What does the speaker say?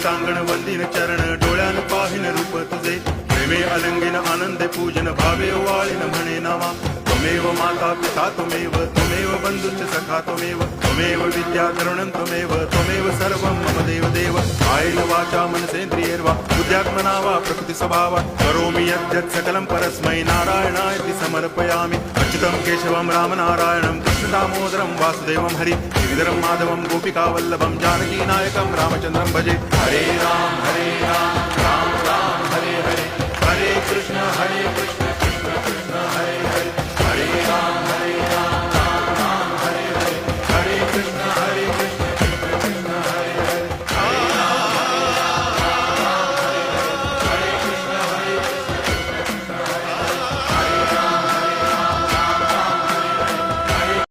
टांगण वंदिन चरण डोळ्यान पाहिन रूप तुझे प्रेमे अलंगिन आनंदे पूजन भावे वाळीन म्हणे नावा त्वमेव माता पिता त्वमेव बंधुश्च सखा त्वमेव विद्या करुणं त्वमेव सर्वं मम देव कायेन वाचा मनसेन्द्रियैर्वा बुद्ध्यात्मना वा प्रकृति स्वभावात् करोमि यद्यत् सकलं परस्मै नारायणायति समर्पयामि अच्युतं केशवं रामनारायणं कृष्णदामोदरं वासुदेवं हरि श्रीधरं माधवं गोपिकावल्लभं जानकीनायकं रामचन्द्रं भजे हरे राम राम